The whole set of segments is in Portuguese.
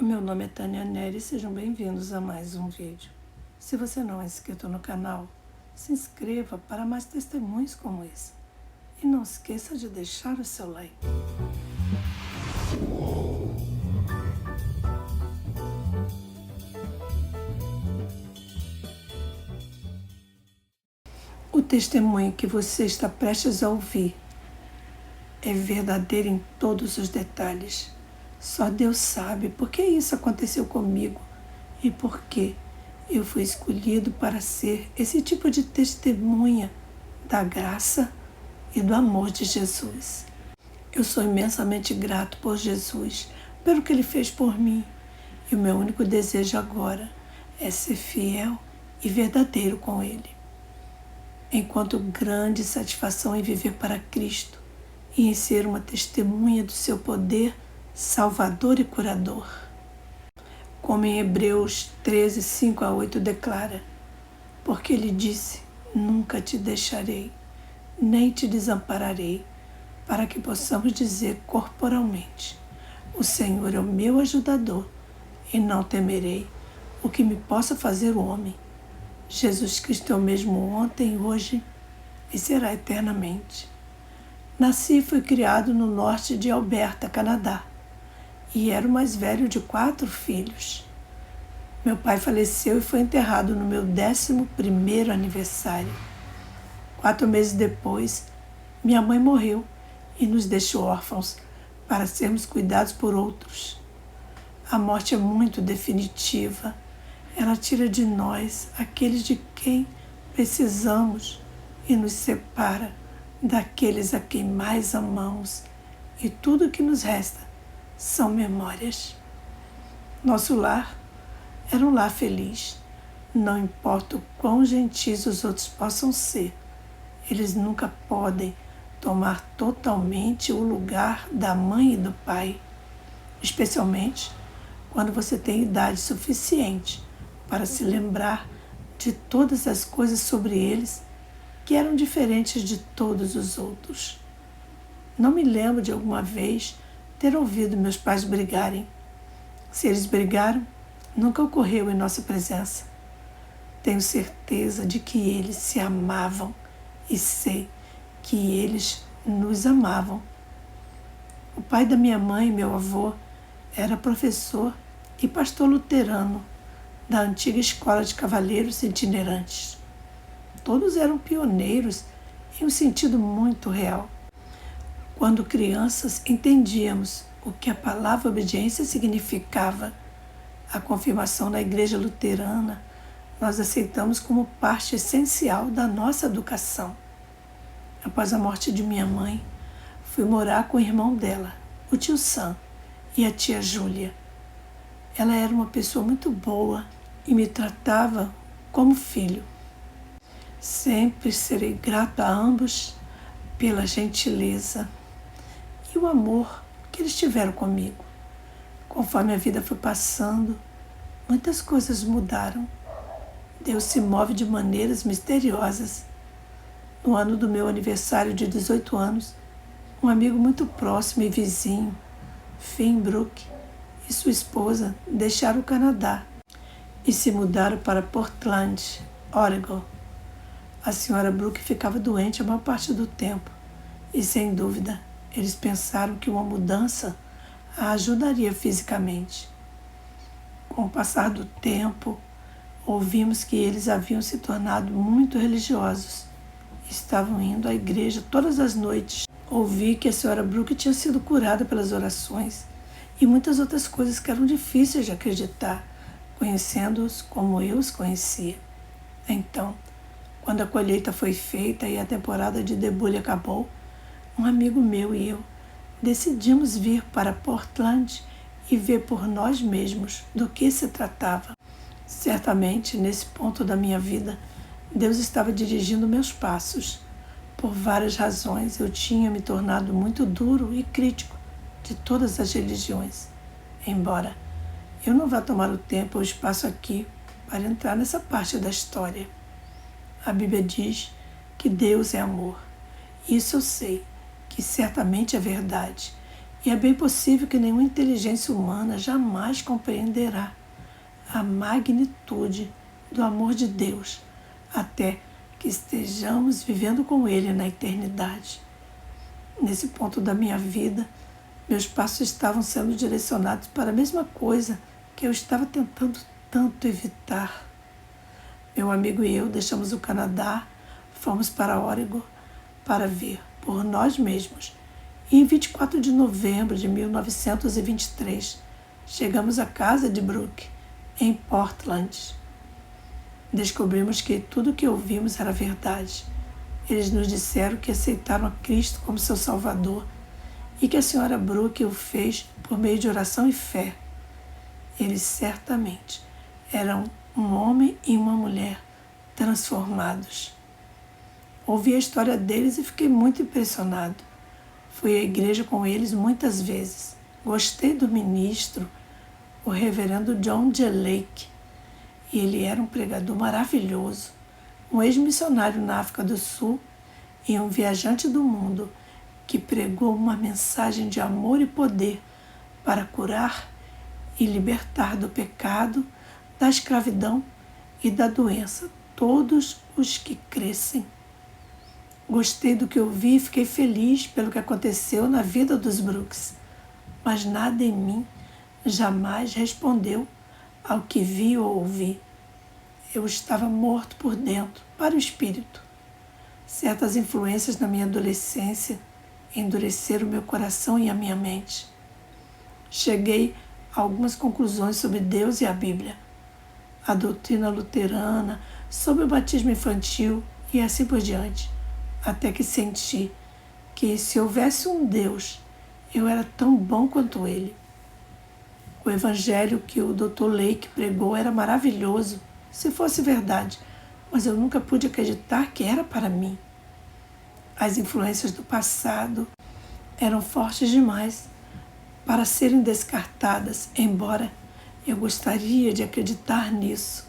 O meu nome é Tânia Nery e sejam bem-vindos a mais um vídeo. Se você não é inscrito no canal, se inscreva para mais testemunhos como esse. E não esqueça de deixar o seu like. O testemunho que você está prestes a ouvir é verdadeiro em todos os detalhes. Só Deus sabe por que isso aconteceu comigo e por que eu fui escolhido para ser esse tipo de testemunha da graça e do amor de Jesus. Eu sou imensamente grato por Jesus, pelo que Ele fez por mim. E o meu único desejo agora é ser fiel e verdadeiro com Ele. Enquanto grande satisfação em viver para Cristo e em ser uma testemunha do seu poder salvador e curador. Como em Hebreus 13, 5-8 declara, porque Ele disse, nunca te deixarei, nem te desampararei, para que possamos dizer corporalmente, o Senhor é o meu ajudador, e não temerei o que me possa fazer o homem. Jesus Cristo é o mesmo ontem, hoje e será eternamente. Nasci e fui criado no norte de Alberta, Canadá, e era o mais velho de 4 filhos. Meu pai faleceu e foi enterrado no meu 11º aniversário. 4 meses depois, minha mãe morreu e nos deixou órfãos para sermos cuidados por outros. A morte é muito definitiva. Ela tira de nós aqueles de quem precisamos e nos separa daqueles a quem mais amamos. E tudo o que nos resta são memórias. Nosso lar era um lar feliz. Não importa o quão gentis os outros possam ser, eles nunca podem tomar totalmente o lugar da mãe e do pai, especialmente quando você tem idade suficiente para se lembrar de todas as coisas sobre eles que eram diferentes de todos os outros. Não me lembro de alguma vez ter ouvido meus pais brigarem. Se eles brigaram, nunca ocorreu em nossa presença. Tenho certeza de que eles se amavam e sei que eles nos amavam. O pai da minha mãe, meu avô, era professor e pastor luterano da antiga escola de cavaleiros itinerantes. Todos eram pioneiros em um sentido muito real. Quando crianças, entendíamos o que a palavra obediência significava. A confirmação na igreja luterana nós aceitamos como parte essencial da nossa educação. Após a morte de minha mãe, fui morar com o irmão dela, o tio Sam, e a tia Júlia. Ela era uma pessoa muito boa e me tratava como filho. Sempre serei grato a ambos pela gentileza e o amor que eles tiveram comigo. Conforme a vida foi passando, muitas coisas mudaram. Deus se move de maneiras misteriosas. No ano do meu aniversário de 18 anos, um amigo muito próximo e vizinho, Finn Brook, e sua esposa deixaram o Canadá e se mudaram para Portland, Oregon. A senhora Brook ficava doente a maior parte do tempo e, sem dúvida, eles pensaram que uma mudança a ajudaria fisicamente. Com o passar do tempo, ouvimos que eles haviam se tornado muito religiosos. Estavam indo à igreja todas as noites. Ouvi que a senhora Brook tinha sido curada pelas orações e muitas outras coisas que eram difíceis de acreditar, conhecendo-os como eu os conhecia. Então, quando a colheita foi feita e a temporada de debulha acabou, um amigo meu e eu decidimos vir para Portland e ver por nós mesmos do que se tratava. Certamente, nesse ponto da minha vida, Deus estava dirigindo meus passos. Por várias razões, eu tinha me tornado muito duro e crítico de todas as religiões. Embora eu não vá tomar o tempo ou espaço aqui para entrar nessa parte da história. A Bíblia diz que Deus é amor. Isso eu sei, que certamente é verdade, E é bem possível que nenhuma inteligência humana jamais compreenderá a magnitude do amor de Deus até que estejamos vivendo com Ele na eternidade. Nesse ponto da minha vida, meus passos estavam sendo direcionados para a mesma coisa que eu estava tentando tanto evitar. Meu amigo e eu deixamos o Canadá, fomos para Oregon para ver por nós mesmos. E em 24 de novembro de 1923, chegamos à casa de Brooke, em Portland. Descobrimos que tudo o que ouvimos era verdade. Eles nos disseram que aceitaram a Cristo como seu Salvador e que a senhora Brooke o fez por meio de oração e fé. Eles certamente eram um homem e uma mulher transformados. Ouvi a história deles e fiquei muito impressionado. Fui à igreja com eles muitas vezes. Gostei do ministro, o reverendo John G. Lake. Ele era um pregador maravilhoso, um ex-missionário na África do Sul e um viajante do mundo que pregou uma mensagem de amor e poder para curar e libertar do pecado, da escravidão e da doença todos os que crescem. Gostei do que ouvi e fiquei feliz pelo que aconteceu na vida dos Brooks, mas nada em mim jamais respondeu ao que vi ou ouvi. Eu estava morto por dentro, para o espírito. Certas influências na minha adolescência endureceram meu coração e a minha mente. Cheguei a algumas conclusões sobre Deus e a Bíblia, a doutrina luterana, sobre o batismo infantil e assim por diante, até que senti que se houvesse um Deus, eu era tão bom quanto ele. O evangelho que o Dr. Lake pregou era maravilhoso, se fosse verdade, mas eu nunca pude acreditar que era para mim. As influências do passado eram fortes demais para serem descartadas, embora eu gostaria de acreditar nisso.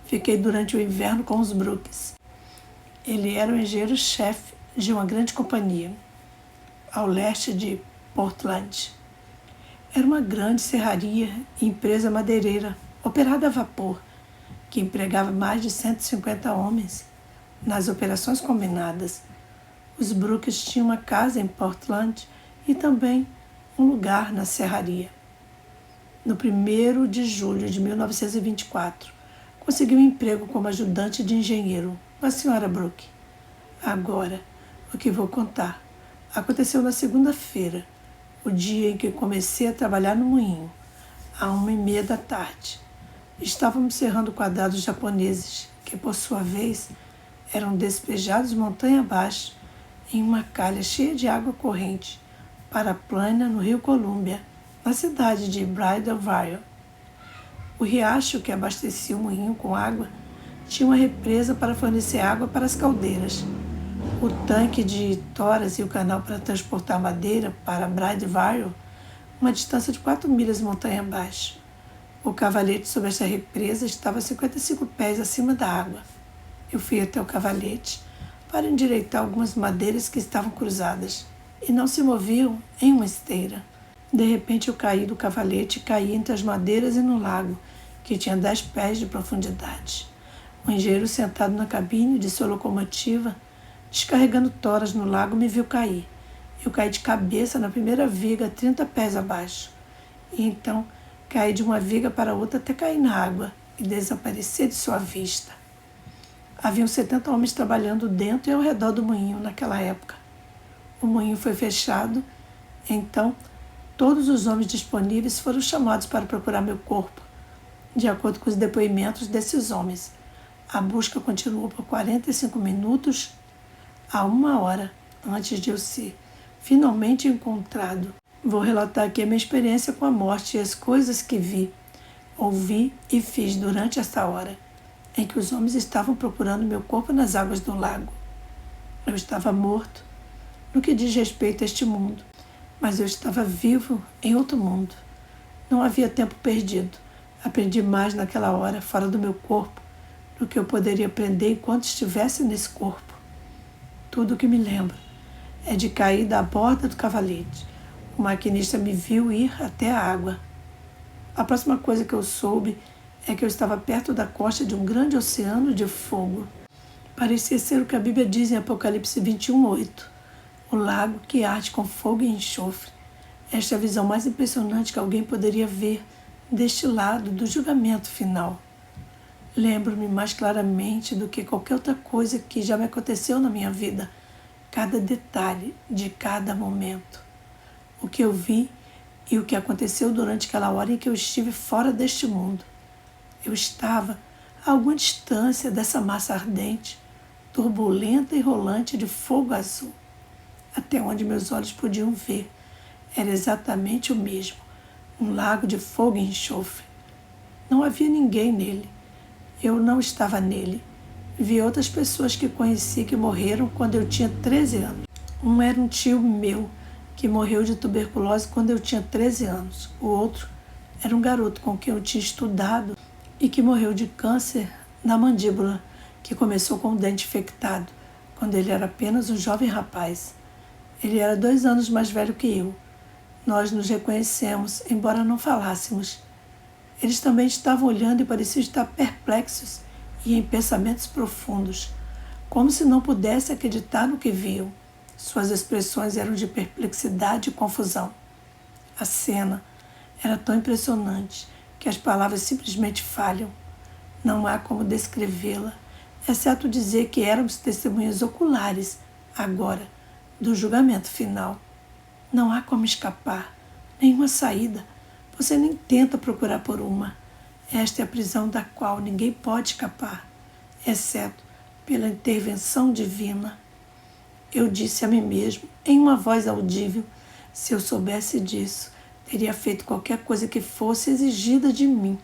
Fiquei durante o inverno com os Brooks. Ele era o engenheiro-chefe de uma grande companhia, ao leste de Portland. Era uma grande serraria e empresa madeireira, operada a vapor, que empregava mais de 150 homens nas operações combinadas. Os Brooks tinham uma casa em Portland e também um lugar na serraria. No 1º de julho de 1924, consegui um emprego como ajudante de engenheiro com a senhora Brooke. Agora, o que vou contar aconteceu na segunda-feira, o dia em que comecei a trabalhar no moinho, à 1h30 da tarde. Estávamos serrando quadrados japoneses, que por sua vez eram despejados montanha abaixo em uma calha cheia de água corrente para a plana no rio Columbia, na cidade de Bridalveil. O riacho que abastecia o moinho com água tinha uma represa para fornecer água para as caldeiras. O tanque de toras e o canal para transportar madeira para Bridalveil, uma distância de 4 milhas montanha abaixo. O cavalete sobre essa represa estava a 55 pés acima da água. Eu fui até o cavalete para endireitar algumas madeiras que estavam cruzadas e não se moviam em uma esteira. De repente eu caí do cavalete e caí entre as madeiras e no lago, que tinha 10 pés de profundidade. O engenheiro sentado na cabine de sua locomotiva, descarregando toras no lago, me viu cair. Eu caí de cabeça na primeira viga, 30 pés abaixo. E então caí de uma viga para outra até cair na água e desaparecer de sua vista. Haviam 70 homens trabalhando dentro e ao redor do moinho naquela época. O moinho foi fechado, então todos os homens disponíveis foram chamados para procurar meu corpo. De acordo com os depoimentos desses homens, a busca continuou por 45 minutos a 1 hora antes de eu ser finalmente encontrado. Vou relatar aqui a minha experiência com a morte e as coisas que vi, ouvi e fiz durante essa hora em que os homens estavam procurando meu corpo nas águas do lago. Eu estava morto no que diz respeito a este mundo, mas eu estava vivo em outro mundo. Não havia tempo perdido. Aprendi mais naquela hora, fora do meu corpo, do que eu poderia aprender enquanto estivesse nesse corpo. Tudo o que me lembro é de cair da borda do cavalete. O maquinista me viu ir até a água. A próxima coisa que eu soube é que eu estava perto da costa de um grande oceano de fogo. Parecia ser o que a Bíblia diz em Apocalipse 21:8, o lago que arde com fogo e enxofre. Esta é a visão mais impressionante que alguém poderia ver deste lado do julgamento final. Lembro-me mais claramente do que qualquer outra coisa que já me aconteceu na minha vida, cada detalhe de cada momento. O que eu vi e o que aconteceu durante aquela hora em que eu estive fora deste mundo. Eu estava a alguma distância dessa massa ardente, turbulenta e rolante de fogo azul. Até onde meus olhos podiam ver, era exatamente o mesmo, um lago de fogo e enxofre. Não havia ninguém nele. Eu não estava nele. Vi outras pessoas que conheci que morreram quando eu tinha 13 anos. Um era um tio meu, que morreu de tuberculose quando eu tinha 13 anos. O outro era um garoto com quem eu tinha estudado e que morreu de câncer na mandíbula, que começou com o dente infectado, quando ele era apenas um jovem rapaz. Ele era 2 anos mais velho que eu. Nós nos reconhecemos, embora não falássemos. Eles também estavam olhando e pareciam estar perplexos e em pensamentos profundos, como se não pudessem acreditar no que viam. Suas expressões eram de perplexidade e confusão. A cena era tão impressionante que as palavras simplesmente falham. Não há como descrevê-la, exceto dizer que éramos testemunhas oculares, agora, do julgamento final. Não há como escapar, nenhuma saída. Você nem tenta procurar por uma. Esta é a prisão da qual ninguém pode escapar, exceto pela intervenção divina. Eu disse a mim mesmo, em uma voz audível, se eu soubesse disso, teria feito qualquer coisa que fosse exigida de mim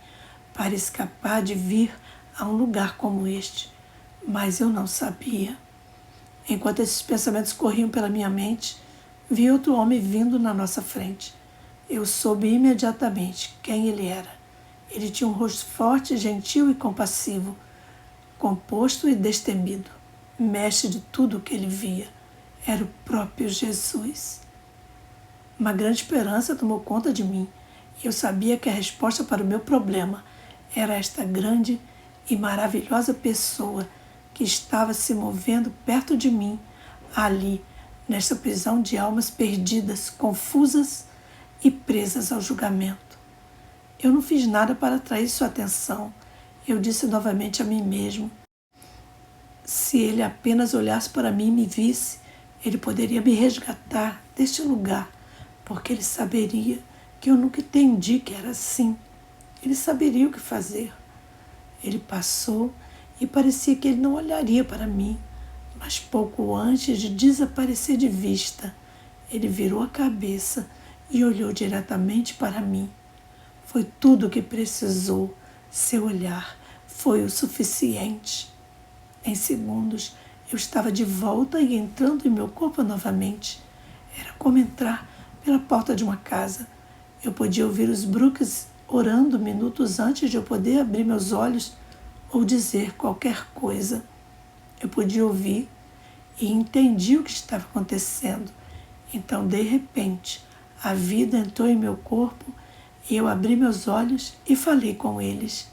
para escapar de vir a um lugar como este. Mas eu não sabia. Enquanto esses pensamentos corriam pela minha mente, vi outro homem vindo na nossa frente. Eu soube imediatamente quem ele era. Ele tinha um rosto forte, gentil e compassivo, composto e destemido. Mestre de tudo o que ele via. Era o próprio Jesus. Uma grande esperança tomou conta de mim e eu sabia que a resposta para o meu problema era esta grande e maravilhosa pessoa que estava se movendo perto de mim, ali, nesta prisão de almas perdidas, confusas e presas ao julgamento. Eu não fiz nada para atrair sua atenção. Eu disse novamente a mim mesmo: se ele apenas olhasse para mim e me visse, ele poderia me resgatar deste lugar, porque ele saberia que eu nunca entendi que era assim. Ele saberia o que fazer. Ele passou e parecia que ele não olharia para mim, mas pouco antes de desaparecer de vista, ele virou a cabeça e olhou diretamente para mim. Foi tudo o que precisou. Seu olhar foi o suficiente. Em segundos, eu estava de volta e entrando em meu corpo novamente. Era como entrar pela porta de uma casa. Eu podia ouvir os Brooks orando minutos antes de eu poder abrir meus olhos ou dizer qualquer coisa. Eu podia ouvir e entendi o que estava acontecendo. Então, de repente, a vida entrou em meu corpo e eu abri meus olhos e falei com eles.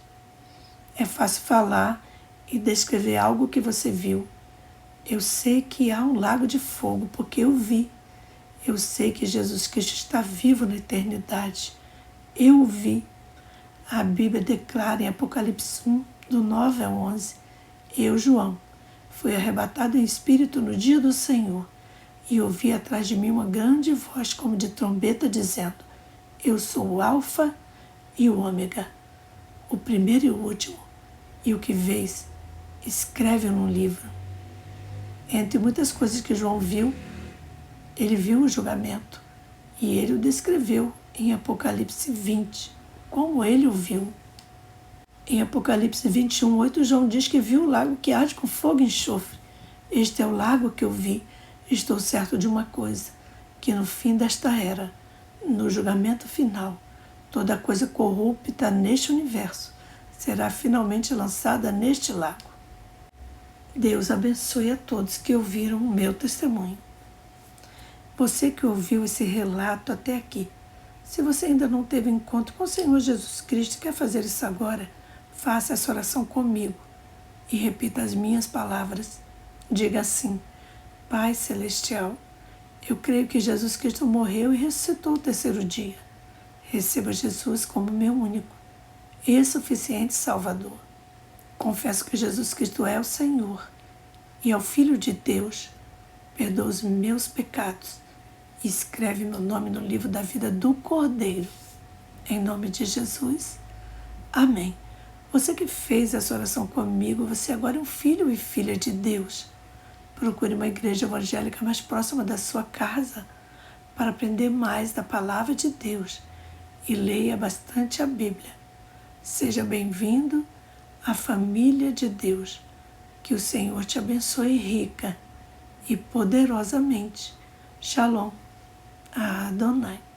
É fácil falar e descrever algo que você viu. Eu sei que há um lago de fogo porque eu vi. Eu sei que Jesus Cristo está vivo na eternidade. Eu o vi. A Bíblia declara em Apocalipse 1, do 9 ao 11, eu, João, fui arrebatado em espírito no dia do Senhor e ouvi atrás de mim uma grande voz como de trombeta dizendo: eu sou o Alfa e o Ômega, o primeiro e o último, e o que vês, escreve num livro. Entre muitas coisas que João viu, ele viu o julgamento e ele o descreveu em Apocalipse 20, como ele o viu. Em Apocalipse 21:8, João diz que viu o lago que arde com fogo e enxofre. Este é o lago que eu vi. Estou certo de uma coisa, que no fim desta era, no julgamento final, toda coisa corrupta neste universo será finalmente lançada neste lago. Deus abençoe a todos que ouviram o meu testemunho. Você que ouviu esse relato até aqui, se você ainda não teve encontro com o Senhor Jesus Cristo e quer fazer isso agora, faça essa oração comigo e repita as minhas palavras. Diga assim: Pai Celestial, eu creio que Jesus Cristo morreu e ressuscitou o terceiro dia. Receba Jesus como meu único e suficiente Salvador. Confesso que Jesus Cristo é o Senhor e é o Filho de Deus. Perdoa os meus pecados e escreve meu nome no livro da vida do Cordeiro. Em nome de Jesus. Amém. Você que fez essa oração comigo, você agora é um filho e filha de Deus. Procure uma igreja evangélica mais próxima da sua casa para aprender mais da palavra de Deus e leia bastante a Bíblia. Seja bem-vindo à família de Deus. Que o Senhor te abençoe rica e poderosamente. Shalom. Adonai.